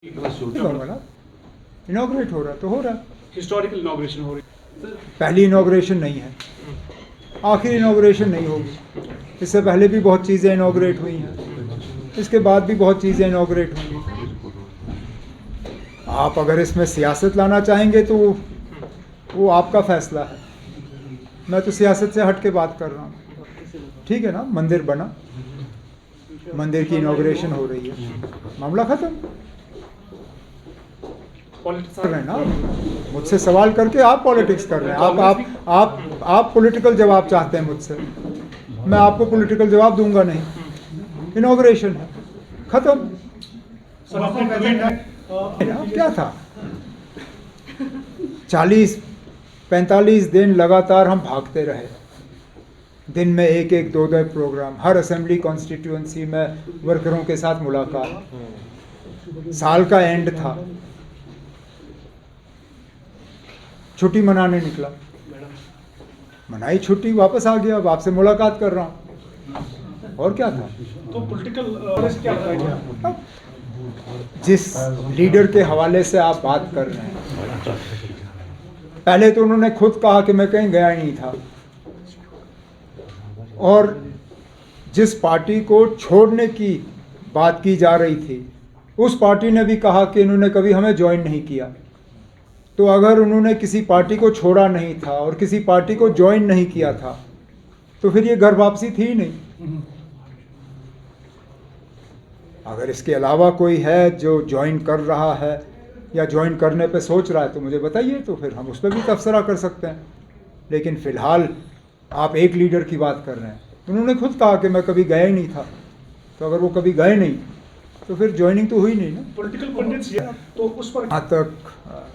Inaugurate हो रहा है तो हो रहा है। हिस्टोरिकल इनॉग्रेशन हो रही है। पहली इनॉग्रेशन नहीं है, आखिरी इनॉग्रेशन नहीं होगी। इससे पहले भी बहुत चीज़ें इनॉग्रेट हुई हैं, इसके बाद भी बहुत चीज़ें इनॉग्रेट हुई हैं। आप अगर इसमें सियासत लाना चाहेंगे तो वो आपका फैसला है। मैं तो सियासत से हट के बात कर रहा हूँ। ठीक है ना, मंदिर बना, मंदिर की इनॉग्रेशन हो रही है, मामला ख़त्म कर रहे हैं ना। मुझसे सवाल करके आप पॉलिटिक्स कर रहे हैं। आप पॉलिटिकल जवाब चाहते हैं मुझसे, मैं आपको पॉलिटिकल जवाब दूंगा नहीं। इनॉग्रेशन है, खत्म। क्या था 40-45 दिन लगातार हम भागते रहे, दिन में एक दो प्रोग्राम, हर असेंबली कॉन्स्टिट्यूएंसी में वर्करों के साथ मुलाकात। साल का एंड था, छुट्टी मनाने निकला, मनाई छुट्टी, वापस आ गया, अब आपसे मुलाकात कर रहा हूँ, और क्या था। तो पॉलिटिकल क्या था? जिस लीडर के हवाले से आप बात कर रहे हैं, पहले तो उन्होंने खुद कहा कि मैं कहीं गया ही नहीं था, और जिस पार्टी को छोड़ने की बात की जा रही थी उस पार्टी ने भी कहा कि इन्होंने कभी हमें ज्वाइन नहीं किया। तो अगर उन्होंने किसी पार्टी को छोड़ा नहीं था और किसी पार्टी को ज्वाइन नहीं किया था तो फिर ये घर वापसी थी ही नहीं। अगर इसके अलावा कोई है जो ज्वाइन कर रहा है या ज्वाइन करने पे सोच रहा है तो मुझे बताइए, तो फिर हम उस पर भी तबसरा कर सकते हैं। लेकिन फ़िलहाल आप एक लीडर की बात कर रहे हैं, उन्होंने खुद कहा कि मैं कभी गया ही नहीं था। तो अगर वो कभी गए नहीं तो फिर ज्वाइनिंग तो हुई नहीं ना। पॉलिटिकल पंडित्स तो उस पर यहाँ तक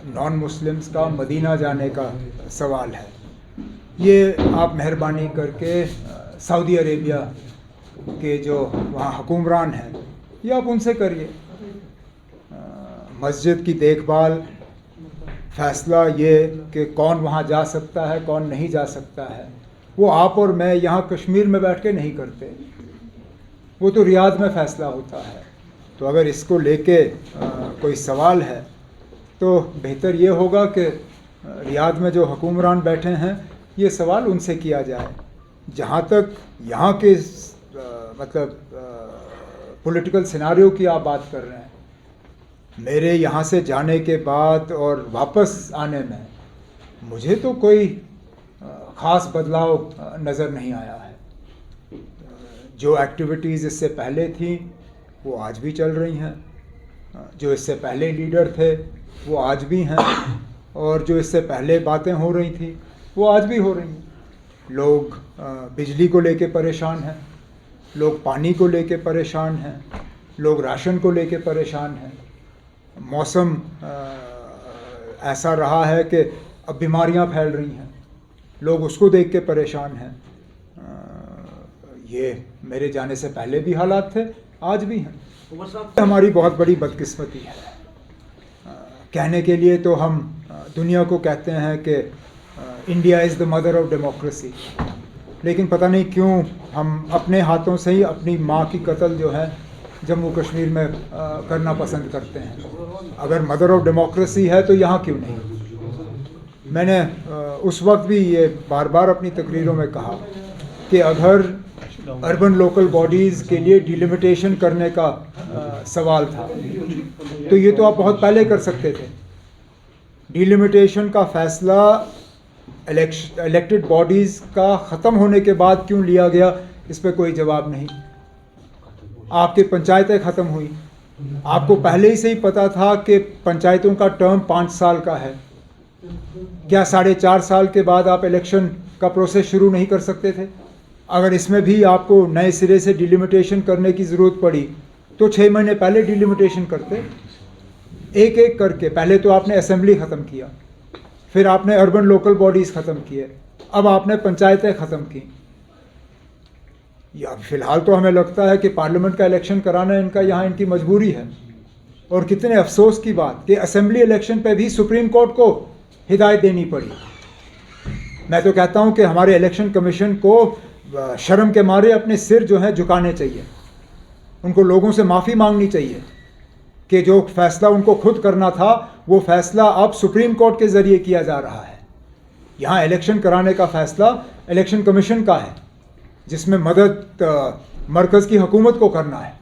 नॉन मुस्लिम्स का मदीना जाने का सवाल है, ये आप मेहरबानी करके सऊदी अरेबिया के जो वहाँ हुक्मरान हैं ये आप उनसे करिए। मस्जिद की देखभाल, फैसला ये कि कौन वहाँ जा सकता है कौन नहीं जा सकता है, वो आप और मैं यहाँ कश्मीर में बैठ के नहीं करते, वो तो रियाद में फ़ैसला होता है। तो अगर इसको लेके कोई सवाल है तो बेहतर ये होगा कि रियाद में जो हुक्मरान बैठे हैं ये सवाल उनसे किया जाए। जहाँ तक यहाँ के मतलब पॉलिटिकल सिनारियो की आप बात कर रहे हैं, मेरे यहाँ से जाने के बाद और वापस आने में मुझे तो कोई ख़ास बदलाव नज़र नहीं आया है। जो एक्टिविटीज़ इससे पहले थी वो आज भी चल रही हैं, जो इससे पहले लीडर थे वो आज भी हैं, और जो इससे पहले बातें हो रही थी वो आज भी हो रही हैं। लोग बिजली को लेके परेशान हैं, लोग पानी को लेके परेशान हैं, लोग राशन को लेके परेशान हैं। मौसम ऐसा रहा है कि अब बीमारियां फैल रही हैं, लोग उसको देख के परेशान हैं। ये मेरे जाने से पहले भी हालात थे, आज भी हैं। हमारी बहुत बड़ी बदकिस्मती है। कहने के लिए तो हम दुनिया को कहते हैं कि India is the mother of democracy, लेकिन पता नहीं क्यों हम अपने हाथों से ही अपनी माँ की कत्ल जो है जम्मू कश्मीर में करना पसंद करते हैं। अगर मदर ऑफ डेमोक्रेसी है तो यहाँ क्यों नहीं। मैंने उस वक्त भी ये बार बार अपनी तकरीरों में कहा कि अगर अर्बन लोकल बॉडीज़ के लिए डिलिमिटेशन करने का सवाल था तो ये तो आप बहुत पहले कर सकते थे। डिलिमिटेशन का फ़ैसला इलेक्टेड बॉडीज़ का ख़त्म होने के बाद क्यों लिया गया, इस पर कोई जवाब नहीं। आपकी पंचायतें ख़त्म हुई, आपको पहले ही से ही पता था कि पंचायतों का टर्म 5 साल का है। क्या 4.5 साल के बाद आप इलेक्शन का प्रोसेस शुरू नहीं कर सकते थे? अगर इसमें भी आपको नए सिरे से डिलिमिटेशन करने की ज़रूरत पड़ी तो 6 महीने पहले डिलिमिटेशन करते, एक एक करके। पहले तो आपने असेंबली ख़त्म किया, फिर आपने अर्बन लोकल बॉडीज़ ख़त्म किए, अब आपने पंचायतें ख़त्म की। या फ़िलहाल तो हमें लगता है कि पार्लियामेंट का इलेक्शन कराना इनका यहाँ इनकी मजबूरी है। और कितने अफसोस की बात कि असेंबली इलेक्शन पे भी सुप्रीम कोर्ट को हिदायत देनी पड़ी। मैं तो कहता हूँ कि हमारे इलेक्शन कमीशन को शर्म के मारे अपने सिर जो है झुकाने चाहिए, उनको लोगों से माफ़ी मांगनी चाहिए कि जो फैसला उनको खुद करना था वो फैसला अब सुप्रीम कोर्ट के ज़रिए किया जा रहा है। यहाँ इलेक्शन कराने का फैसला इलेक्शन कमीशन का है, जिसमें मदद मरकज़ की हुकूमत को करना है,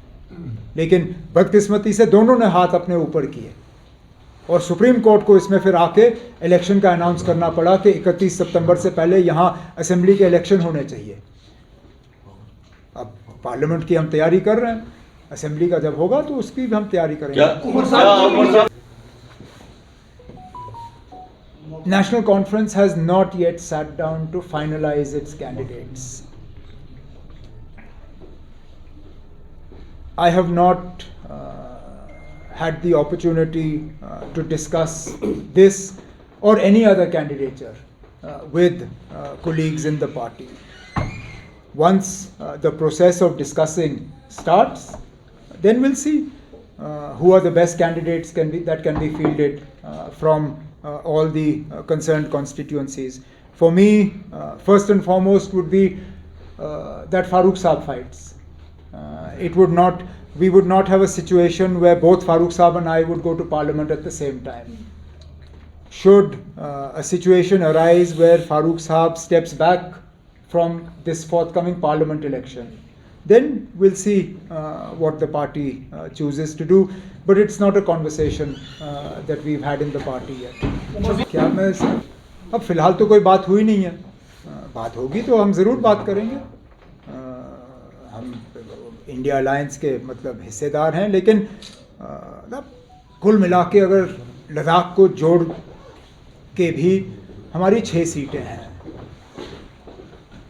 लेकिन बदकिस्मती से दोनों ने हाथ अपने ऊपर किए और सुप्रीम कोर्ट को इसमें फिर आके इलेक्शन का अनाउंस करना पड़ा कि 31 सितंबर से पहले यहाँ असेंबली के इलेक्शन होने चाहिए। अब पार्लियामेंट की हम तैयारी कर रहे हैं, असेंबली का जब होगा तो उसकी भी हम तैयारी करेंगे। National Conference has not yet sat down to finalize its candidates. I have not had the opportunity to discuss this or any other candidature with colleagues in the party. Once the process of discussing starts, then we'll see who are the best candidates that can be fielded from all the concerned constituencies. For me, first and foremost would be that Farooq Saab fights. We would not have a situation where both Farooq Saab and I would go to Parliament at the same time. Should a situation arise where Farooq Saab steps back from this forthcoming Parliament election, then we'll see what the party chooses to do. But it's not a conversation that we've had in the party yet. क्या मैं अब फिलहाल तो कोई बात हुई नहीं है, बात होगी तो हम ज़रूर बात करेंगे। हम इंडिया अलायंस के मतलब हिस्सेदार हैं, लेकिन कुल मिला के अगर लद्दाख को जोड़ के भी हमारी 6 सीटें हैं।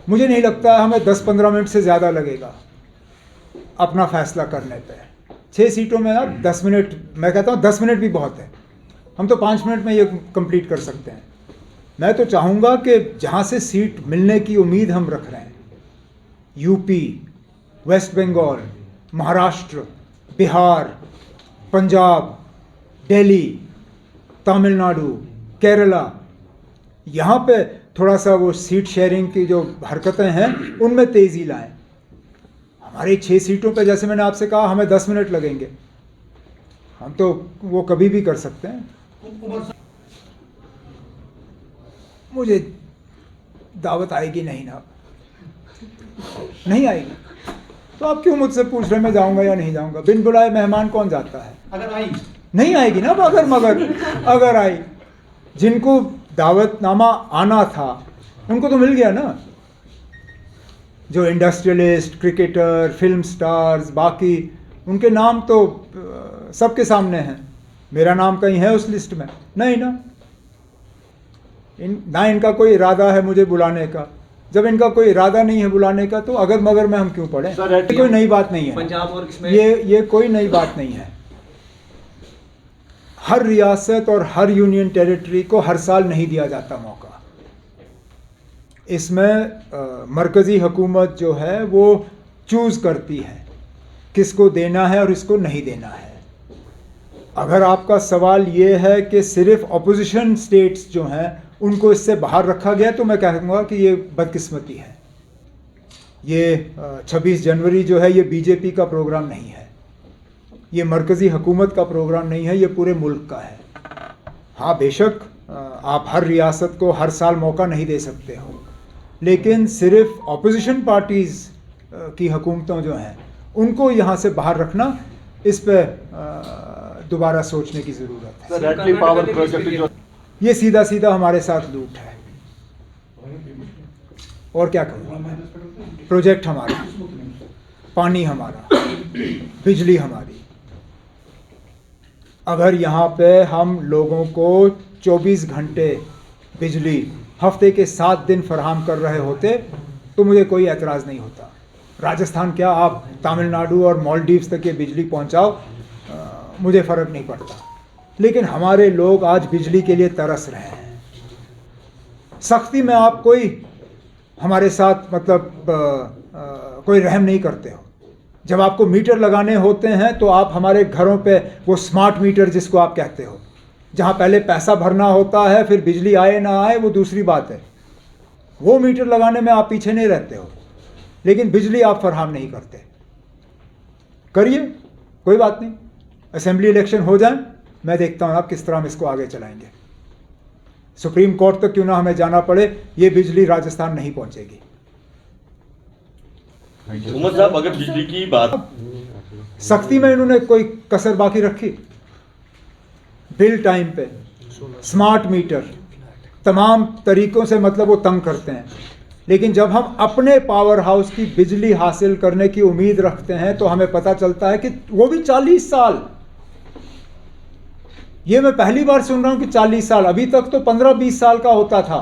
मुझे नहीं लगता हमें 10-15 मिनट से ज़्यादा लगेगा अपना फैसला करने पे। 6 सीटों में अब 10 मिनट, मैं कहता हूँ 10 मिनट भी बहुत है, हम तो 5 मिनट में ये कंप्लीट कर सकते हैं। मैं तो चाहूँगा कि जहाँ से सीट मिलने की उम्मीद हम रख रहे हैं, यूपी, वेस्ट बंगाल, महाराष्ट्र, बिहार, पंजाब, दिल्ली, तमिलनाडु, केरला, यहाँ पे थोड़ा सा वो सीट शेयरिंग की जो हरकतें हैं उनमें तेज़ी लाएं। हमारी 6 सीटों पे जैसे मैंने आपसे कहा हमें 10 मिनट लगेंगे, हम तो वो कभी भी कर सकते हैं। मुझे दावत आएगी नहीं ना, नहीं आएगी तो आप क्यों मुझसे पूछ रहे मैं जाऊंगा या नहीं जाऊंगा? बिन बुलाए मेहमान कौन जाता है? अगर आई नहीं आएगी ना, अगर आई, जिनको दावतनामा आना था उनको तो मिल गया ना। जो इंडस्ट्रियलिस्ट, क्रिकेटर, फिल्म स्टार्स, बाकी उनके नाम तो सबके सामने हैं। मेरा नाम कहीं है उस लिस्ट में? नहीं ना। ना इनका कोई इरादा है मुझे बुलाने का। जब इनका कोई इरादा नहीं है बुलाने का तो अगर मगर में हम क्यों पढ़ें? कोई नई बात नहीं है, पंजाब और ये कोई नई बात नहीं है। हर रियासत और हर यूनियन टेरिटरी को हर साल नहीं दिया जाता मौका। इसमें मरकज़ी हुकूमत जो है वो चूज़ करती है किसको देना है और इसको नहीं देना है। अगर आपका सवाल ये है कि सिर्फ अपोजिशन स्टेट्स जो हैं उनको इससे बाहर रखा गया तो मैं कहूँगा कि ये बदकिस्मती है। ये 26 जनवरी जो है ये बीजेपी का प्रोग्राम नहीं है, ये मरकज़ी हुकूमत का प्रोग्राम नहीं है, ये पूरे मुल्क का है। हाँ बेशक आप हर रियासत को हर साल मौका नहीं दे सकते हो, लेकिन सिर्फ अपोजिशन पार्टीज़ की हुकूमतों जो हैं उनको यहाँ से बाहर रखना, इस पर दोबारा सोचने की ज़रूरत है। ये सीधा सीधा हमारे साथ लूट है, और क्या कहूँगा मैं। प्रोजेक्ट हमारा, पानी हमारा, बिजली हमारी। अगर यहाँ पे हम लोगों को 24 घंटे बिजली हफ्ते के 7 दिन फराहम कर रहे होते तो मुझे कोई एतराज़ नहीं होता। राजस्थान क्या, आप तमिलनाडु और मालदीव्स तक ये बिजली पहुँचाओ, मुझे फ़र्क नहीं पड़ता। लेकिन हमारे लोग आज बिजली के लिए तरस रहे हैं। सख्ती में आप कोई हमारे साथ मतलब कोई रहम नहीं करते हो। जब आपको मीटर लगाने होते हैं तो आप हमारे घरों पे वो स्मार्ट मीटर जिसको आप कहते हो, जहाँ पहले पैसा भरना होता है फिर बिजली आए ना आए वो दूसरी बात है, वो मीटर लगाने में आप पीछे नहीं रहते हो, लेकिन बिजली आप फराहम नहीं करते। करिए, कोई बात नहीं, असेंबली इलेक्शन हो जाए, मैं देखता हूँ आप किस तरह हम इसको आगे चलाएंगे। सुप्रीम कोर्ट तक क्यों ना हमें जाना पड़े, ये बिजली राजस्थान नहीं पहुंचेगी। उमर साहब, अगर बिजली की बात, सख्ती में इन्होंने कोई कसर बाकी रखी? बिल टाइम पे, स्मार्ट मीटर, तमाम तरीकों से मतलब वो तंग करते हैं। लेकिन जब हम अपने पावर हाउस की बिजली हासिल करने की उम्मीद रखते हैं तो हमें पता चलता है कि वो भी 40 साल। ये मैं पहली बार सुन रहा हूं कि 40 साल, अभी तक तो 15-20 साल का होता था।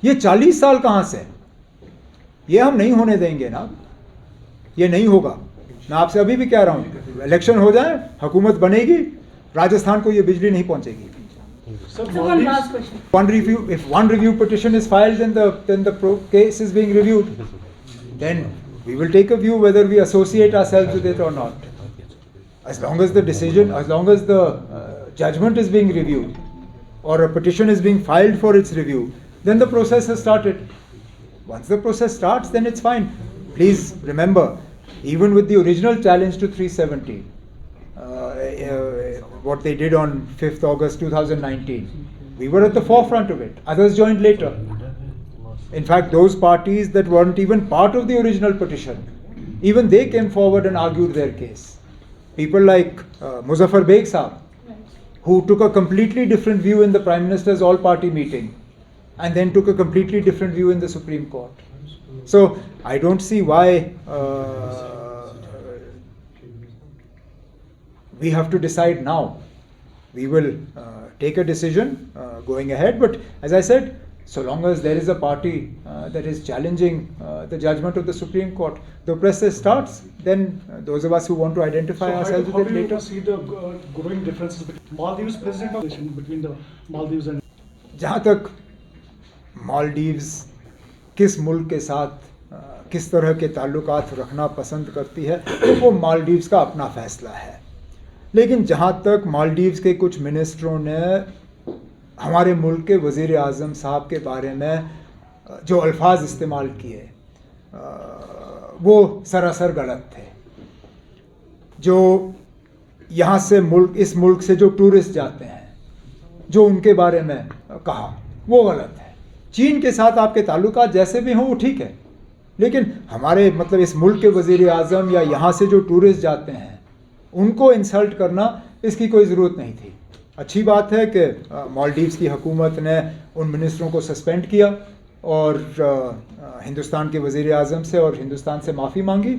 ये 40 साल कहां से? ये हम नहीं होने देंगे ना, ये नहीं होगा। मैं आपसे अभी भी कह रहा हूं, इलेक्शन हो जाए, हुकूमत बनेगी, राजस्थान को ये बिजली नहीं पहुंचेगी। Sir, So one last question. One review, if one review petition is filed, then the case is being reviewed. Then we will take a view whether we associate ourselves with it or not. As long as the decision, as long as the judgment is being reviewed, or a petition is being filed for its review, then the process has started. Once the process starts, then it's fine. Please remember, even with the original challenge to 370, what they did on 5th August 2019, we were at the forefront of it. Others joined later. In fact, those parties that weren't even part of the original petition, even they came forward and argued their case. People like Muzaffar Beg Saab, who took a completely different view in the Prime Minister's all-party meeting, and then took a completely different view in the Supreme Court. So, I don't see why we have to decide now. We will take a decision going ahead, but as I said, so long as there is a party that is challenging the judgment of the Supreme Court, the process starts, then those of us who want to identify ourselves how with do it you later. see the growing differences between Maldives president between the Maldives and जहाँ तक मालदीव्स किस मुल्क के साथ किस तरह के ताल्लुकात रखना पसंद करती है, तो वो मालदीव्स का अपना फैसला है। लेकिन जहाँ तक मालदीव्स के कुछ मिनिस्टरों ने हमारे मुल्क के वज़ीर आज़म साहब के बारे में जो अल्फाज इस्तेमाल किए, वो सरासर गलत थे। जो यहाँ से इस मुल्क से जो टूरिस्ट जाते हैं, जो उनके बारे में कहा, वो गलत है। चीन के साथ आपके ताल्लुकात जैसे भी हों वो ठीक है, लेकिन हमारे मतलब इस मुल्क के वज़ीर आज़म या यहाँ से जो टूरिस्ट जाते हैं उनको इंसल्ट करना, इसकी कोई ज़रूरत नहीं थी। अच्छी बात है कि मालदीव्स की हुकूमत ने उन मिनिस्टरों को सस्पेंड किया और हिंदुस्तान के वज़ीर आज़म से और हिंदुस्तान से माफ़ी मांगी।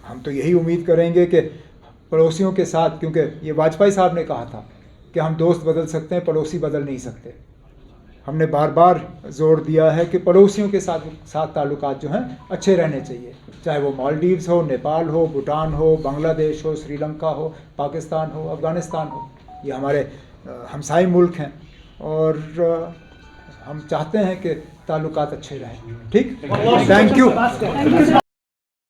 हम तो यही उम्मीद करेंगे कि पड़ोसियों के साथ, क्योंकि ये वाजपेयी साहब ने कहा था कि हम दोस्त बदल सकते हैं, पड़ोसी बदल नहीं सकते। हमने बार बार जोर दिया है कि पड़ोसियों के साथ ताल्लुकात जो हैं अच्छे रहने चाहिए, चाहे वो मालदीव्स हो, नेपाल हो, भूटान हो, बांग्लादेश हो, श्रीलंका हो, पाकिस्तान हो, अफ़गानिस्तान हो। ये हमारे हमसाई मुल्क हैं और हम चाहते हैं कि ताल्लुकात अच्छे रहें। ठीक, थैंक यू।